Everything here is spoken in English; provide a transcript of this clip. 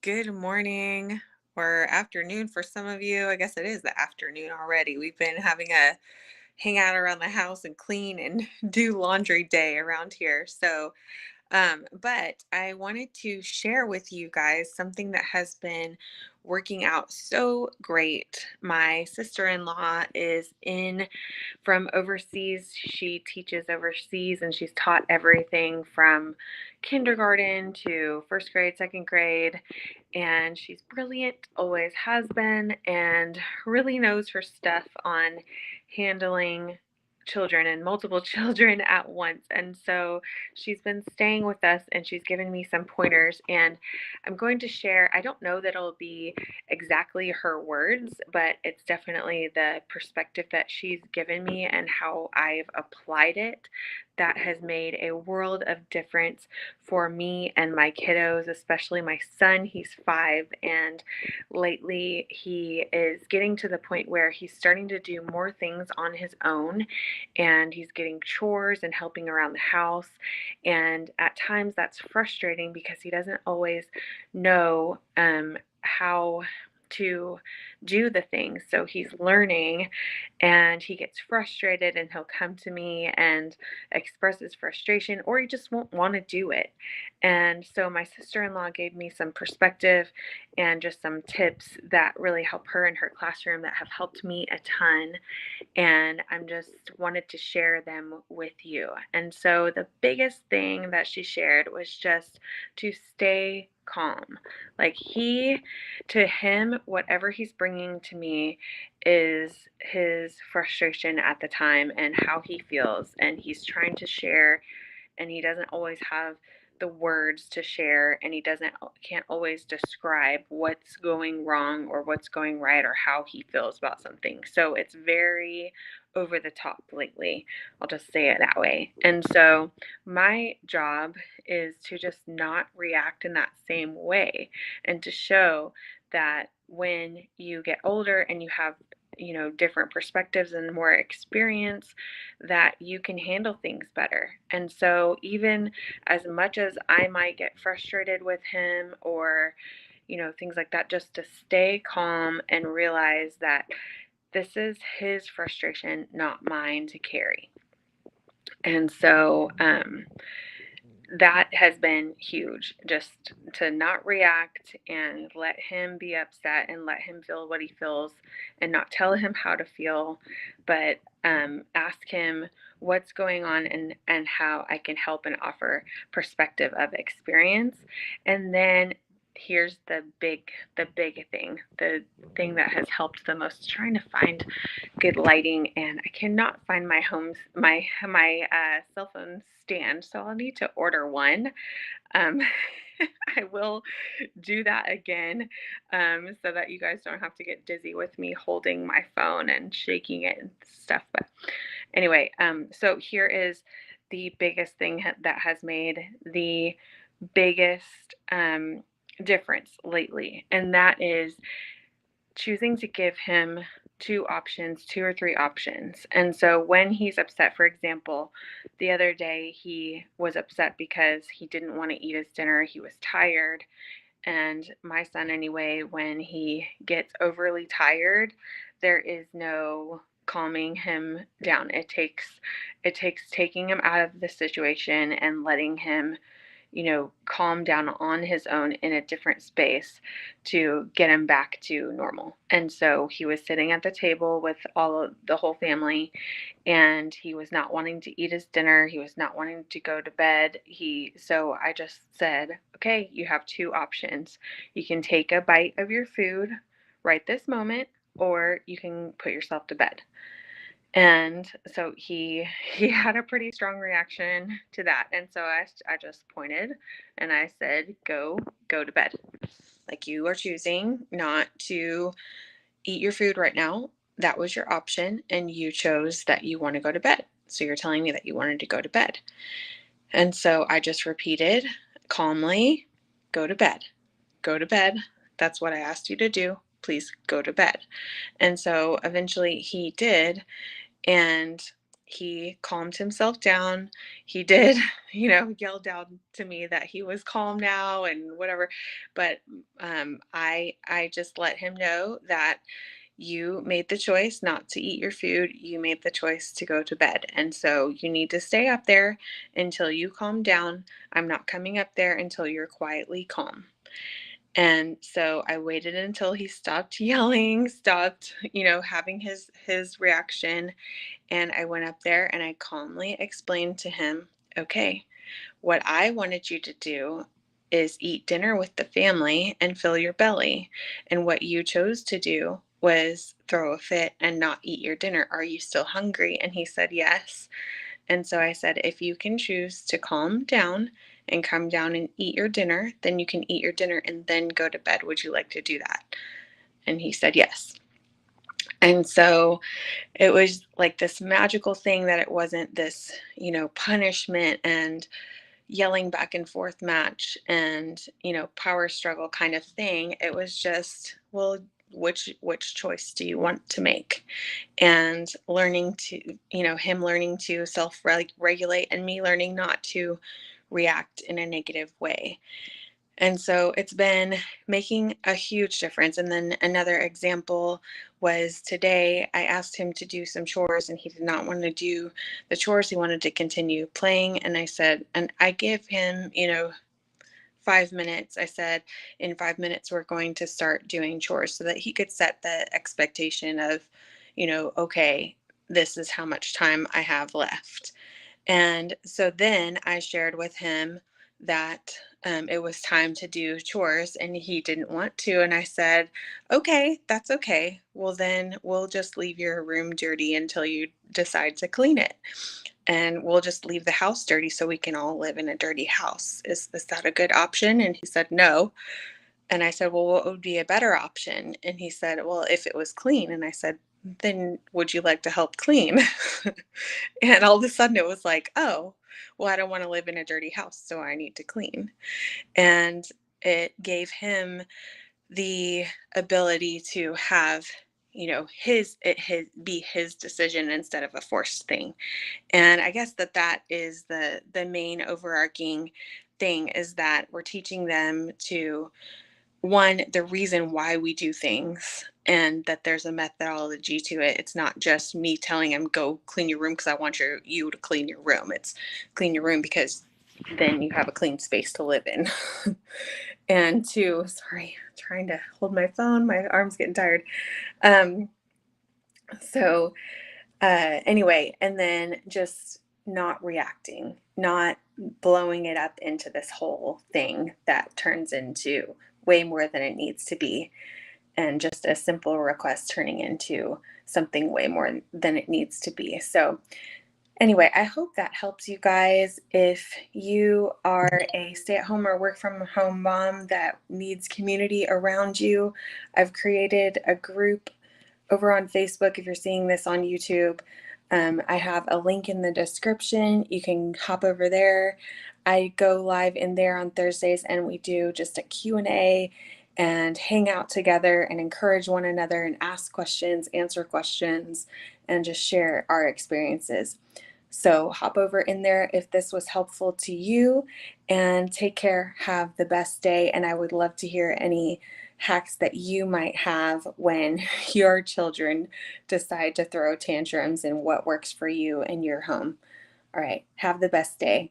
Good morning or afternoon for some of you. I guess it is the afternoon already. We've been having a hang out around the house and clean and do laundry day around here. But I wanted to share with you guys something that has been working out so great. My sister in law is in from overseas. She teaches overseas and she's taught everything from kindergarten to first grade, second grade. And she's brilliant, always has been, and really knows her stuff on handling children and multiple children at once. And so she's been staying with us and she's given me some pointers. And I'm going to share, I don't know that it'll be exactly her words, but it's definitely the perspective that she's given me and how I've applied it that has made a world of difference for me and my kiddos, especially my son. He's 5, and lately he is getting to the point where he's starting to do more things on his own, and he's getting chores and helping around the house. And at times that's frustrating because he doesn't always know how to do the things. So he's learning and he gets frustrated and he'll come to me and express his frustration, or he just won't want to do it. And so my sister-in-law gave me some perspective and just some tips that really help her in her classroom that have helped me a ton, and I'm just wanted to share them with you. And so the biggest thing that she shared was just to stay calm. Like to him, whatever he's bringing to me is his frustration at the time and how he feels, and he's trying to share, and he doesn't always have the words to share, and he doesn't can't always describe what's going wrong or what's going right or how he feels about something. So it's very over the top lately. I'll just say it that way. And so my job is to just not react in that same way, and to show that when you get older and you have different perspectives and more experience, that you can handle things better. And so even as much as I might get frustrated with him, or things like that, just to stay calm and realize that this is his frustration, not mine to carry. And so that has been huge, just to not react and let him be upset and let him feel what he feels, and not tell him how to feel, but ask him what's going on, and how I can help and offer perspective of experience. And then here's the big thing, the thing that has helped the most, trying to find good lighting, and I cannot find my cell phone stand, so I'll need to order one. Um, I will do that again, so that you guys don't have to get dizzy with me holding my phone and shaking it and stuff. But anyway, so here is the biggest thing that has made the biggest difference lately, and that is choosing to give him two options, two or three options. And so when he's upset, for example, the other day he was upset because he didn't want to eat his dinner. He was tired. And my son, anyway, when he gets overly tired, there is no calming him down. It takes taking him out of the situation and letting him calm down on his own in a different space to get him back to normal. And so he was sitting at the table with all of the whole family, and he was not wanting to eat his dinner. He was not wanting to go to bed. So I just said, okay, you have two options. You can take a bite of your food right this moment, or you can put yourself to bed. And so he had a pretty strong reaction to that. And so I just pointed and I said, go to bed. Like, you are choosing not to eat your food right now. That was your option, and you chose that you want to go to bed. So you're telling me that you wanted to go to bed. And so I just repeated calmly, go to bed. Go to bed. That's what I asked you to do. Please go to bed. And so eventually he did. And he calmed himself down. He did, yell down to me that he was calm now and whatever. But I just let him know that you made the choice not to eat your food. You made the choice to go to bed. And so you need to stay up there until you calm down. I'm not coming up there until you're quietly calm. And so I waited until he stopped yelling, stopped, having his reaction, and I went up there and I calmly explained to him, "Okay, what I wanted you to do is eat dinner with the family and fill your belly. And what you chose to do was throw a fit and not eat your dinner. Are you still hungry?" And he said, "Yes." And so I said, "If you can choose to calm down and come down and eat your dinner, then you can eat your dinner and then go to bed. Would you like to do that?" And he said, "Yes." And so it was like this magical thing that it wasn't this, punishment and yelling back and forth match and, power struggle kind of thing. It was just, well, which choice do you want to make? And learning to, him learning to self regulate and me learning not to react in a negative way. And so it's been making a huge difference. And then another example was today I asked him to do some chores and he did not want to do the chores. He wanted to continue playing. And I said, and I give him, 5 minutes. I said, in 5 minutes, we're going to start doing chores so that he could set the expectation of, okay, this is how much time I have left. And so then I shared with him that it was time to do chores and he didn't want to. And I said, "Okay, that's okay. Well, then we'll just leave your room dirty until you decide to clean it. And we'll just leave the house dirty so we can all live in a dirty house. Is that a good option?" And he said, "No." And I said, "Well, what would be a better option?" And he said, "Well, if it was clean." And I said, "Then would you like to help clean?" And all of a sudden it was like, "Oh, well, I don't want to live in a dirty house, so I need to clean." And it gave him the ability to have, his be his decision instead of a forced thing. And I guess that is the main overarching thing, is that we're teaching them to, one, the reason why we do things and that there's a methodology to it. It's not just me telling him, "Go clean your room because I want you to clean your room." It's clean your room because then you have a clean space to live in. And two, sorry, trying to hold my phone, my arm's getting tired. Um, so anyway, and then just not reacting, not blowing it up into this whole thing that turns into way more than it needs to be, and just a simple request turning into something way more than it needs to be. So, anyway, I hope that helps you guys. If you are a stay at home or work from home mom that needs community around you, I've created a group over on Facebook. If you're seeing this on YouTube, I have a link in the description. You can hop over there. I go live in there on Thursdays and we do just a Q&A and hang out together and encourage one another and ask questions, answer questions, and just share our experiences. So hop over in there if this was helpful to you, and take care. Have the best day. And I would love to hear any hacks that you might have when your children decide to throw tantrums and what works for you in your home. All right. Have the best day.